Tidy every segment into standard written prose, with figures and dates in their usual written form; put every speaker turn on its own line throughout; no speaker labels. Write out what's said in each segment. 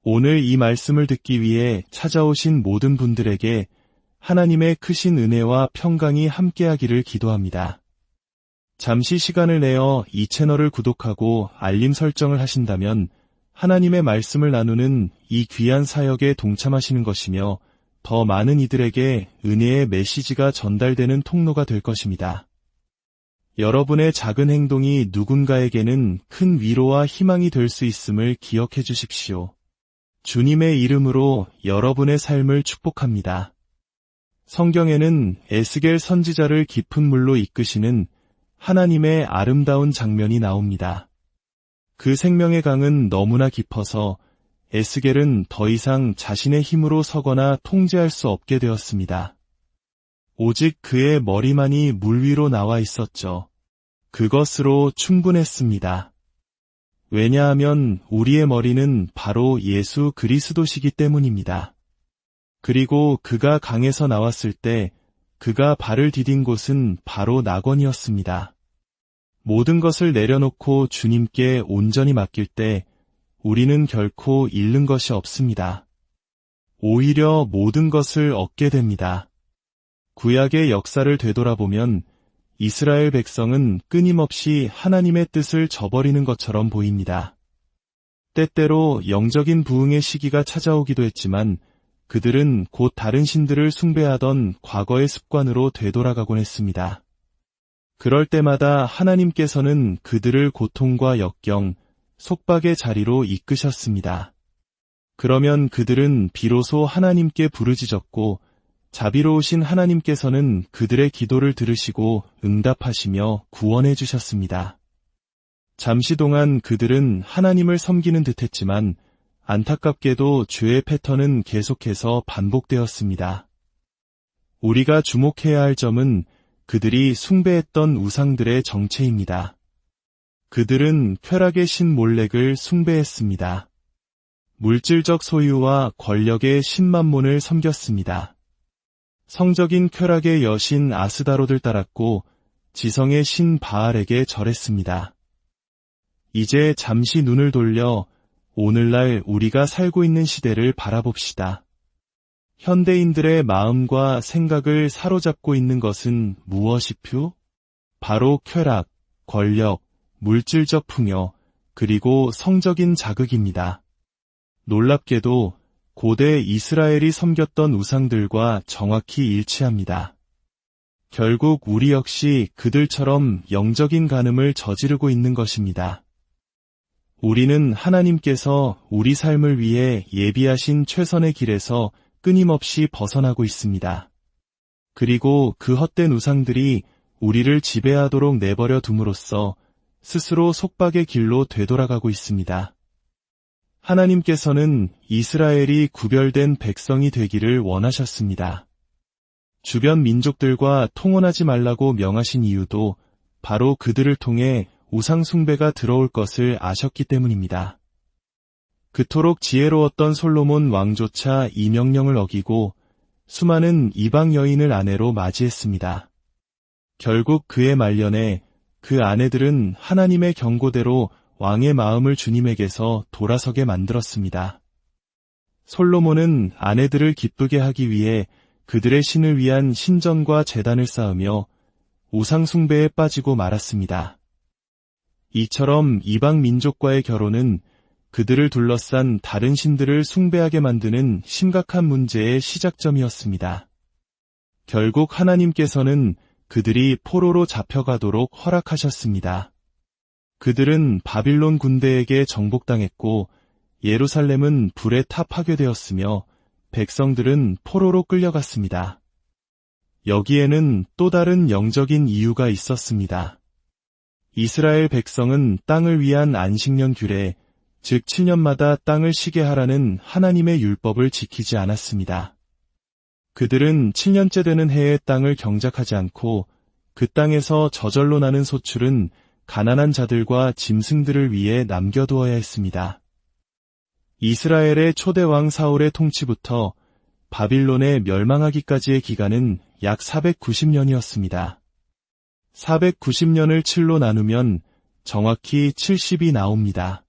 오늘 이 말씀을 듣기 위해 찾아오신 모든 분들에게 하나님의 크신 은혜와 평강이 함께하기를 기도합니다. 잠시 시간을 내어 이 채널을 구독하고 알림 설정을 하신다면 하나님의 말씀을 나누는 이 귀한 사역에 동참하시는 것이며 더 많은 이들에게 은혜의 메시지가 전달되는 통로가 될 것입니다. 여러분의 작은 행동이 누군가에게는 큰 위로와 희망이 될 수 있음을 기억해 주십시오. 주님의 이름으로 여러분의 삶을 축복합니다. 성경에는 에스겔 선지자를 깊은 물로 이끄시는 하나님의 아름다운 장면이 나옵니다. 그 생명의 강은 너무나 깊어서 에스겔은 더 이상 자신의 힘으로 서거나 통제할 수 없게 되었습니다. 오직 그의 머리만이 물 위로 나와 있었죠. 그것으로 충분했습니다. 왜냐하면 우리의 머리는 바로 예수 그리스도시기 때문입니다. 그리고 그가 강에서 나왔을 때 그가 발을 디딘 곳은 바로 낙원이었습니다. 모든 것을 내려놓고 주님께 온전히 맡길 때 우리는 결코 잃는 것이 없습니다. 오히려 모든 것을 얻게 됩니다. 구약의 역사를 되돌아보면 이스라엘 백성은 끊임없이 하나님의 뜻을 저버리는 것처럼 보입니다. 때때로 영적인 부흥의 시기가 찾아오기도 했지만 그들은 곧 다른 신들을 숭배하던 과거의 습관으로 되돌아가곤 했습니다. 그럴 때마다 하나님께서는 그들을 고통과 역경, 속박의 자리로 이끄셨습니다. 그러면 그들은 비로소 하나님께 부르짖었고 자비로우신 하나님께서는 그들의 기도를 들으시고 응답하시며 구원해 주셨습니다. 잠시 동안 그들은 하나님을 섬기는 듯했지만 안타깝게도 죄의 패턴은 계속해서 반복되었습니다. 우리가 주목해야 할 점은 그들이 숭배했던 우상들의 정체입니다. 그들은 쾌락의 신 몰렉을 숭배했습니다. 물질적 소유와 권력의 신 맘몬을 섬겼습니다. 성적인 쾌락의 여신 아스다롯을 따랐고 지성의 신 바알에게 절했습니다. 이제 잠시 눈을 돌려 오늘날 우리가 살고 있는 시대를 바라봅시다. 현대인들의 마음과 생각을 사로잡고 있는 것은 무엇이표? 바로 쾌락, 권력, 물질적 풍요, 그리고 성적인 자극입니다. 놀랍게도 고대 이스라엘이 섬겼던 우상들과 정확히 일치합니다. 결국 우리 역시 그들처럼 영적인 간음을 저지르고 있는 것입니다. 우리는 하나님께서 우리 삶을 위해 예비하신 최선의 길에서 끊임없이 벗어나고 있습니다. 그리고 그 헛된 우상들이 우리를 지배하도록 내버려 둠으로써 스스로 속박의 길로 되돌아가고 있습니다. 하나님께서는 이스라엘이 구별된 백성이 되기를 원하셨습니다. 주변 민족들과 통혼하지 말라고 명하신 이유도 바로 그들을 통해 우상 숭배가 들어올 것을 아셨기 때문입니다. 그토록 지혜로웠던 솔로몬 왕조차 이 명령을 어기고 수많은 이방 여인을 아내로 맞이했습니다. 결국 그의 말년에 그 아내들은 하나님의 경고대로 왕의 마음을 주님에게서 돌아서게 만들었습니다. 솔로몬은 아내들을 기쁘게 하기 위해 그들의 신을 위한 신전과 제단을 쌓으며 우상 숭배에 빠지고 말았습니다. 이처럼 이방 민족과의 결혼은 그들을 둘러싼 다른 신들을 숭배하게 만드는 심각한 문제의 시작점이었습니다. 결국 하나님께서는 그들이 포로로 잡혀가도록 허락하셨습니다. 그들은 바빌론 군대에게 정복당했고 예루살렘은 불에 타 파괴되었으며 백성들은 포로로 끌려갔습니다. 여기에는 또 다른 영적인 이유가 있었습니다. 이스라엘 백성은 땅을 위한 안식년 규례, 즉 7년마다 땅을 쉬게 하라는 하나님의 율법을 지키지 않았습니다. 그들은 7년째 되는 해에 땅을 경작하지 않고 그 땅에서 저절로 나는 소출은 가난한 자들과 짐승들을 위해 남겨두어야 했습니다. 이스라엘의 초대왕 사울의 통치부터 바빌론에 멸망하기까지의 기간은 약 490년이었습니다. 490년을 7로 나누면 정확히 70이 나옵니다.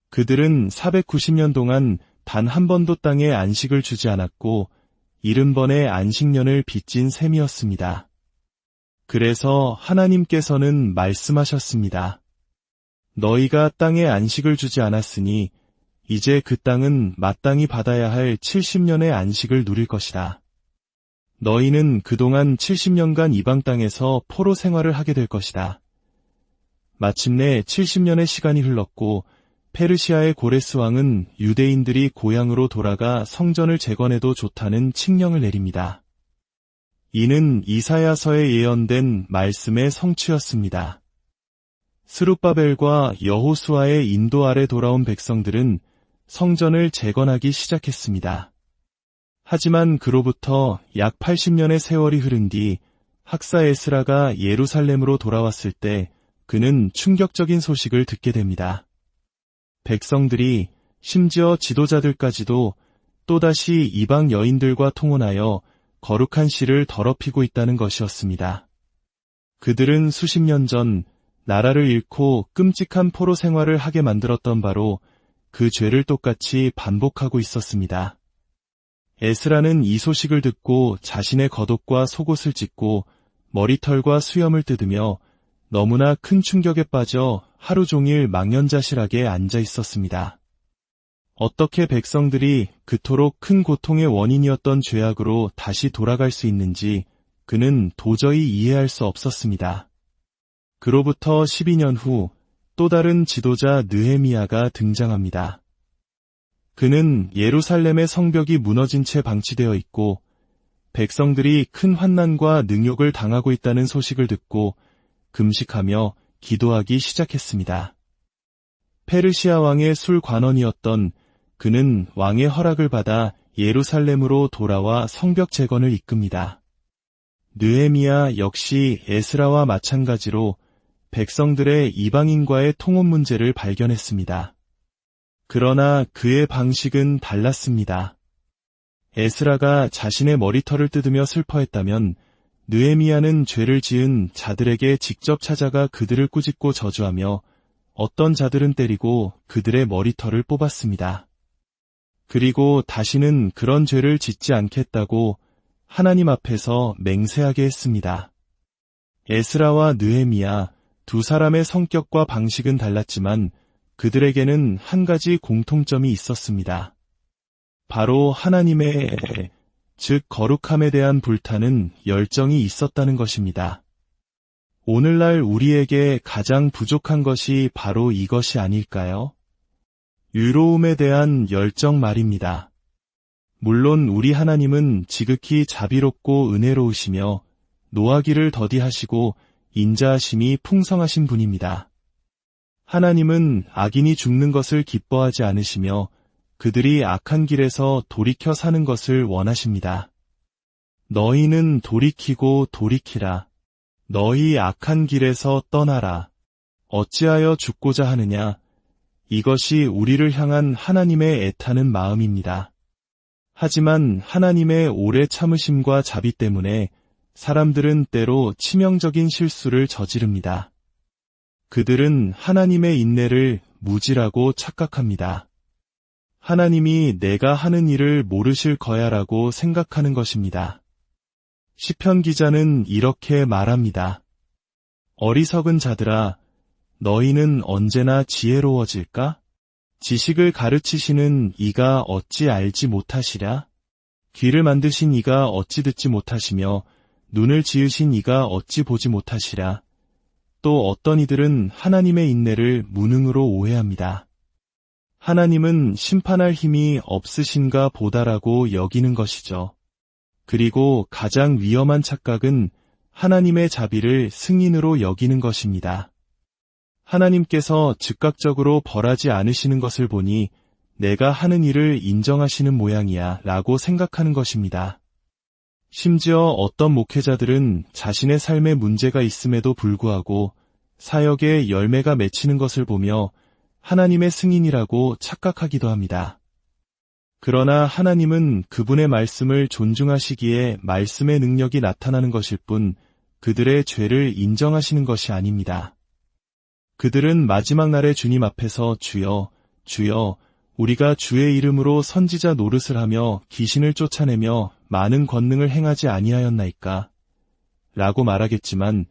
그들은 490년 동안 단 한 번도 땅에 안식을 주지 않았고 70번의 안식년을 빚진 셈이었습니다. 그래서 하나님께서는 말씀하셨습니다. 너희가 땅에 안식을 주지 않았으니 이제 그 땅은 마땅히 받아야 할 70년의 안식을 누릴 것이다. 너희는 그동안 70년간 이방 땅에서 포로 생활을 하게 될 것이다. 마침내 70년의 시간이 흘렀고 페르시아의 고레스 왕은 유대인들이 고향으로 돌아가 성전을 재건해도 좋다는 칙령을 내립니다. 이는 이사야서에 예언된 말씀의 성취였습니다. 스룹바벨과 여호수아의 인도 아래 돌아온 백성들은 성전을 재건하기 시작했습니다. 하지만 그로부터 약 80년의 세월이 흐른 뒤 학사 에스라가 예루살렘으로 돌아왔을 때 그는 충격적인 소식을 듣게 됩니다. 백성들이 심지어 지도자들까지도 또다시 이방 여인들과 통혼하여 거룩한 씨를 더럽히고 있다는 것이었습니다. 그들은 수십 년 전 나라를 잃고 끔찍한 포로 생활을 하게 만들었던 바로 그 죄를 똑같이 반복하고 있었습니다. 에스라는 이 소식을 듣고 자신의 겉옷과 속옷을 찢고 머리털과 수염을 뜯으며 너무나 큰 충격에 빠져 하루 종일 망연자실하게 앉아 있었습니다. 어떻게 백성들이 그토록 큰 고통의 원인이었던 죄악으로 다시 돌아갈 수 있는지 그는 도저히 이해할 수 없었습니다. 그로부터 12년 후 또 다른 지도자 느헤미야가 등장합니다. 그는 예루살렘의 성벽이 무너진 채 방치되어 있고 백성들이 큰 환난과 능욕을 당하고 있다는 소식을 듣고 금식하며 기도하기 시작했습니다. 페르시아 왕의 술관원이었던 그는 왕의 허락을 받아 예루살렘으로 돌아와 성벽 재건을 이끕니다. 느헤미야 역시 에스라와 마찬가지로 백성들의 이방인과의 통혼 문제를 발견했습니다. 그러나 그의 방식은 달랐습니다. 에스라가 자신의 머리털을 뜯으며 슬퍼했다면 느헤미야는 죄를 지은 자들에게 직접 찾아가 그들을 꾸짖고 저주하며 어떤 자들은 때리고 그들의 머리털을 뽑았습니다. 그리고 다시는 그런 죄를 짓지 않겠다고 하나님 앞에서 맹세하게 했습니다. 에스라와 느헤미야 두 사람의 성격과 방식은 달랐지만 그들에게는 한 가지 공통점이 있었습니다. 바로 하나님의 즉 거룩함에 대한 불타는 열정이 있었다는 것입니다. 오늘날 우리에게 가장 부족한 것이 바로 이것이 아닐까요? 의로움에 대한 열정 말입니다. 물론 우리 하나님은 지극히 자비롭고 은혜로우시며 노하기를 더디하시고 인자하심이 풍성하신 분입니다. 하나님은 악인이 죽는 것을 기뻐하지 않으시며 그들이 악한 길에서 돌이켜 사는 것을 원하십니다. 너희는 돌이키고 돌이키라. 너희 악한 길에서 떠나라. 어찌하여 죽고자 하느냐. 이것이 우리를 향한 하나님의 애타는 마음입니다. 하지만 하나님의 오래 참으심과 자비 때문에 사람들은 때로 치명적인 실수를 저지릅니다. 그들은 하나님의 인내를 무지라고 착각합니다. 하나님이 내가 하는 일을 모르실 거야라고 생각하는 것입니다. 시편 기자는 이렇게 말합니다. 어리석은 자들아, 너희는 언제나 지혜로워질까? 지식을 가르치시는 이가 어찌 알지 못하시랴? 귀를 만드신 이가 어찌 듣지 못하시며 눈을 지으신 이가 어찌 보지 못하시랴? 또 어떤 이들은 하나님의 인내를 무능으로 오해합니다. 하나님은 심판할 힘이 없으신가 보다라고 여기는 것이죠. 그리고 가장 위험한 착각은 하나님의 자비를 승인으로 여기는 것입니다. 하나님께서 즉각적으로 벌하지 않으시는 것을 보니 내가 하는 일을 인정하시는 모양이야 라고 생각하는 것입니다. 심지어 어떤 목회자들은 자신의 삶에 문제가 있음에도 불구하고 사역에 열매가 맺히는 것을 보며 하나님의 승인이라고 착각하기도 합니다. 그러나 하나님은 그분의 말씀을 존중하시기에 말씀의 능력이 나타나는 것일 뿐 그들의 죄를 인정하시는 것이 아닙니다. 그들은 마지막 날에 주님 앞에서 주여, 주여, 우리가 주의 이름으로 선지자 노릇을 하며 귀신을 쫓아내며 많은 권능을 행하지 아니하였나이까? 라고 말하겠지만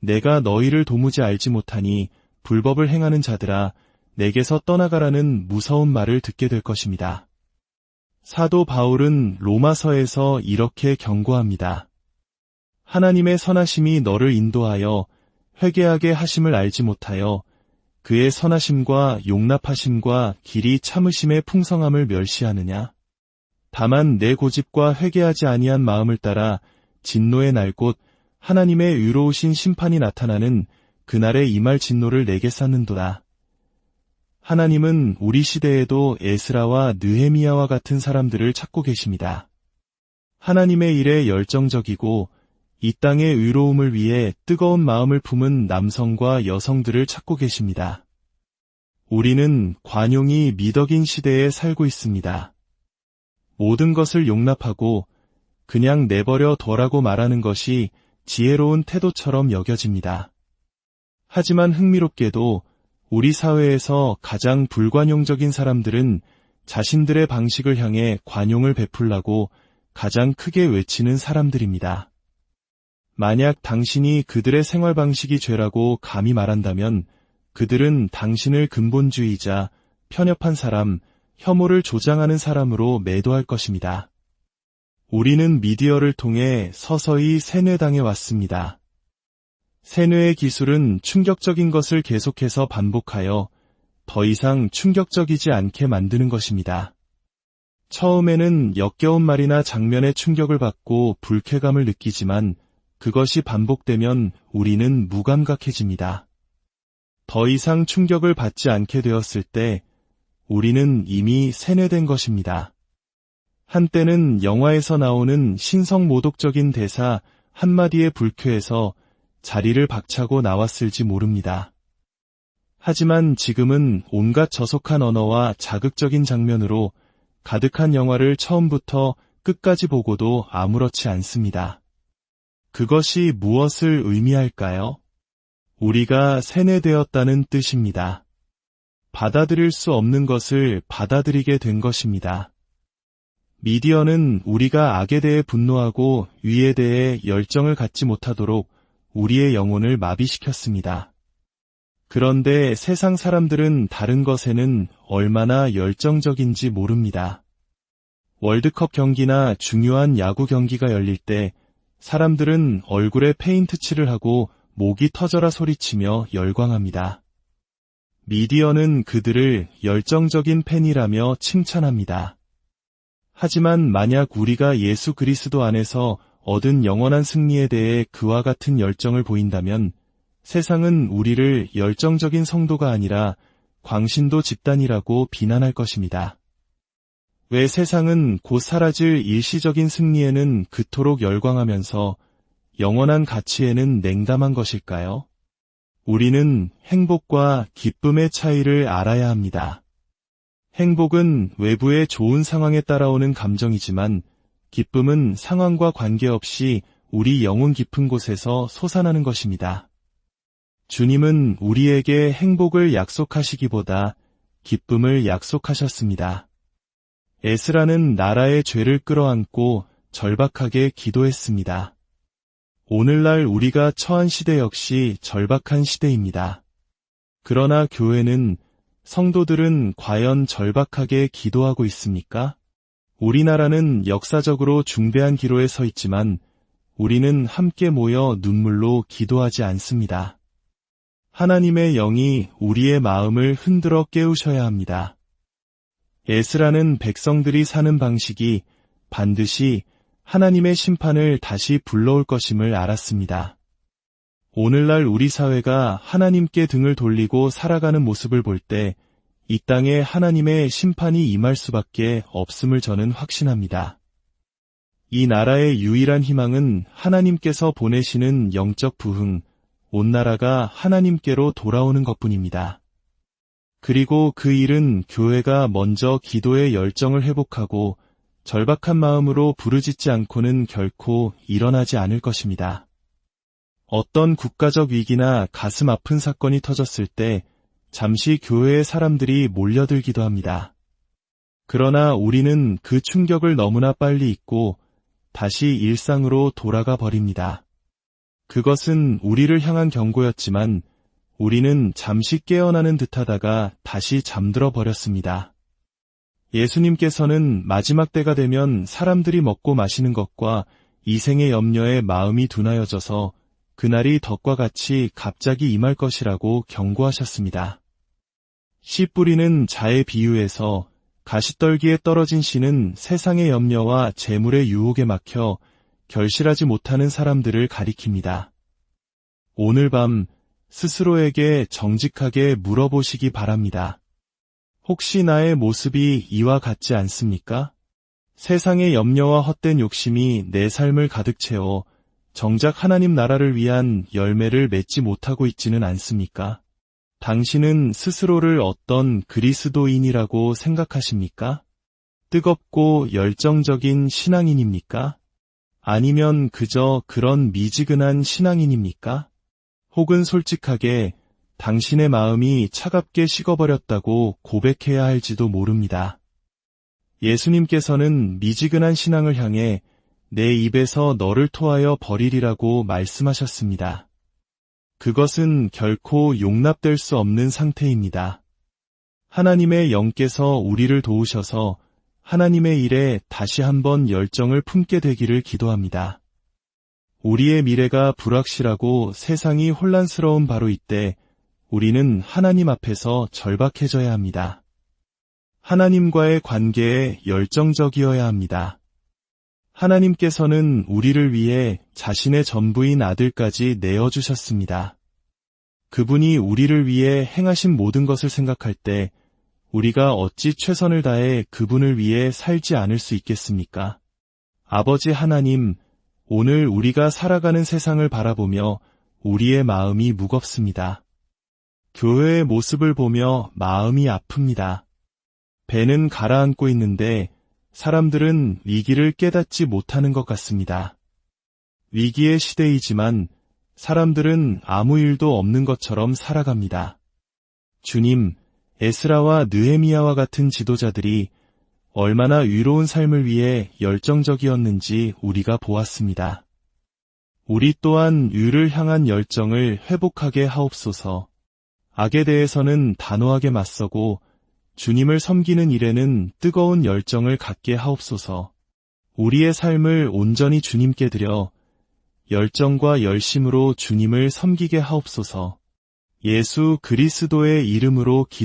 내가 너희를 도무지 알지 못하니 불법을 행하는 자들아 내게서 떠나가라는 무서운 말을 듣게 될 것입니다. 사도 바울은 로마서에서 이렇게 경고합니다. 하나님의 선하심이 너를 인도하여 회개하게 하심을 알지 못하여 그의 선하심과 용납하심과 길이 참으심의 풍성함을 멸시하느냐? 다만 내 고집과 회개하지 아니한 마음을 따라 진노의 날 곧 하나님의 의로우신 심판이 나타나는 그날에 임할 진노를 내게 쌓는도다. 하나님은 우리 시대에도 에스라와 느헤미야와 같은 사람들을 찾고 계십니다. 하나님의 일에 열정적이고 이 땅의 의로움을 위해 뜨거운 마음을 품은 남성과 여성들을 찾고 계십니다. 우리는 관용이 미덕인 시대에 살고 있습니다. 모든 것을 용납하고 그냥 내버려 둬라고 말하는 것이 지혜로운 태도처럼 여겨집니다. 하지만 흥미롭게도 우리 사회에서 가장 불관용적인 사람들은 자신들의 방식을 향해 관용을 베풀라고 가장 크게 외치는 사람들입니다. 만약 당신이 그들의 생활 방식이 죄라고 감히 말한다면 그들은 당신을 근본주의자, 편협한 사람, 혐오를 조장하는 사람으로 매도할 것입니다. 우리는 미디어를 통해 서서히 세뇌당해 왔습니다. 세뇌의 기술은 충격적인 것을 계속해서 반복하여 더 이상 충격적이지 않게 만드는 것입니다. 처음에는 역겨운 말이나 장면에 충격을 받고 불쾌감을 느끼지만 그것이 반복되면 우리는 무감각해집니다. 더 이상 충격을 받지 않게 되었을 때 우리는 이미 세뇌된 것입니다. 한때는 영화에서 나오는 신성모독적인 대사 한마디에 불쾌해서 자리를 박차고 나왔을지 모릅니다. 하지만 지금은 온갖 저속한 언어와 자극적인 장면으로 가득한 영화를 처음부터 끝까지 보고도 아무렇지 않습니다. 그것이 무엇을 의미할까요? 우리가 세뇌되었다는 뜻입니다. 받아들일 수 없는 것을 받아들이게 된 것입니다. 미디어는 우리가 악에 대해 분노하고 의에 대해 열정을 갖지 못하도록 우리의 영혼을 마비시켰습니다. 그런데 세상 사람들은 다른 것에는 얼마나 열정적인지 모릅니다. 월드컵 경기나 중요한 야구 경기가 열릴 때 사람들은 얼굴에 페인트 칠을 하고 목이 터져라 소리치며 열광합니다. 미디어는 그들을 열정적인 팬이라며 칭찬합니다. 하지만 만약 우리가 예수 그리스도 안에서 얻은 영원한 승리에 대해 그와 같은 열정을 보인다면 세상은 우리를 열정적인 성도가 아니라 광신도 집단이라고 비난할 것입니다. 왜 세상은 곧 사라질 일시적인 승리에는 그토록 열광하면서 영원한 가치에는 냉담한 것일까요? 우리는 행복과 기쁨의 차이를 알아야 합니다. 행복은 외부의 좋은 상황에 따라오는 감정이지만 기쁨은 상황과 관계없이 우리 영혼 깊은 곳에서 솟아나는 것입니다. 주님은 우리에게 행복을 약속하시기보다 기쁨을 약속하셨습니다. 에스라는 나라의 죄를 끌어안고 절박하게 기도했습니다. 오늘날 우리가 처한 시대 역시 절박한 시대입니다. 그러나 교회는, 성도들은 과연 절박하게 기도하고 있습니까? 우리나라는 역사적으로 중대한 기로에 서 있지만 우리는 함께 모여 눈물로 기도하지 않습니다. 하나님의 영이 우리의 마음을 흔들어 깨우셔야 합니다. 에스라는 백성들이 사는 방식이 반드시 하나님의 심판을 다시 불러올 것임을 알았습니다. 오늘날 우리 사회가 하나님께 등을 돌리고 살아가는 모습을 볼 때 이 땅에 하나님의 심판이 임할 수밖에 없음을 저는 확신합니다. 이 나라의 유일한 희망은 하나님께서 보내시는 영적 부흥, 온 나라가 하나님께로 돌아오는 것뿐입니다. 그리고 그 일은 교회가 먼저 기도의 열정을 회복하고 절박한 마음으로 부르짖지 않고는 결코 일어나지 않을 것입니다. 어떤 국가적 위기나 가슴 아픈 사건이 터졌을 때 잠시 교회의 사람들이 몰려들기도 합니다. 그러나 우리는 그 충격을 너무나 빨리 잊고 다시 일상으로 돌아가 버립니다. 그것은 우리를 향한 경고였지만 우리는 잠시 깨어나는 듯하다가 다시 잠들어 버렸습니다. 예수님께서는 마지막 때가 되면 사람들이 먹고 마시는 것과 이생의 염려에 마음이 둔하여져서 그날이 덕과 같이 갑자기 임할 것이라고 경고하셨습니다. 씨 뿌리는 자의 비유에서 가시떨기에 떨어진 씨는 세상의 염려와 재물의 유혹에 막혀 결실하지 못하는 사람들을 가리킵니다. 오늘 밤 스스로에게 정직하게 물어보시기 바랍니다. 혹시 나의 모습이 이와 같지 않습니까? 세상의 염려와 헛된 욕심이 내 삶을 가득 채워 정작 하나님 나라를 위한 열매를 맺지 못하고 있지는 않습니까? 당신은 스스로를 어떤 그리스도인이라고 생각하십니까? 뜨겁고 열정적인 신앙인입니까? 아니면 그저 그런 미지근한 신앙인입니까? 혹은 솔직하게 당신의 마음이 차갑게 식어버렸다고 고백해야 할지도 모릅니다. 예수님께서는 미지근한 신앙을 향해 내 입에서 너를 토하여 버리리라고 말씀하셨습니다. 그것은 결코 용납될 수 없는 상태입니다. 하나님의 영께서 우리를 도우셔서 하나님의 일에 다시 한번 열정을 품게 되기를 기도합니다. 우리의 미래가 불확실하고 세상이 혼란스러운 바로 이때 우리는 하나님 앞에서 절박해져야 합니다. 하나님과의 관계에 열정적이어야 합니다. 하나님께서는 우리를 위해 자신의 전부인 아들까지 내어주셨습니다. 그분이 우리를 위해 행하신 모든 것을 생각할 때 우리가 어찌 최선을 다해 그분을 위해 살지 않을 수 있겠습니까? 아버지 하나님, 오늘 우리가 살아가는 세상을 바라보며 우리의 마음이 무겁습니다. 교회의 모습을 보며 마음이 아픕니다. 배는 가라앉고 있는데 사람들은 위기를 깨닫지 못하는 것 같습니다. 위기의 시대이지만 사람들은 아무 일도 없는 것처럼 살아갑니다. 주님, 에스라와 느헤미야와 같은 지도자들이 얼마나 위로운 삶을 위해 열정적이었는지 우리가 보았습니다. 우리 또한 의를 향한 열정을 회복하게 하옵소서. 악에 대해서는 단호하게 맞서고 주님을 섬기는 일에는 뜨거운 열정을 갖게 하옵소서. 우리의 삶을 온전히 주님께 드려 열정과 열심으로 주님을 섬기게 하옵소서. 예수 그리스도의 이름으로 기도합니다.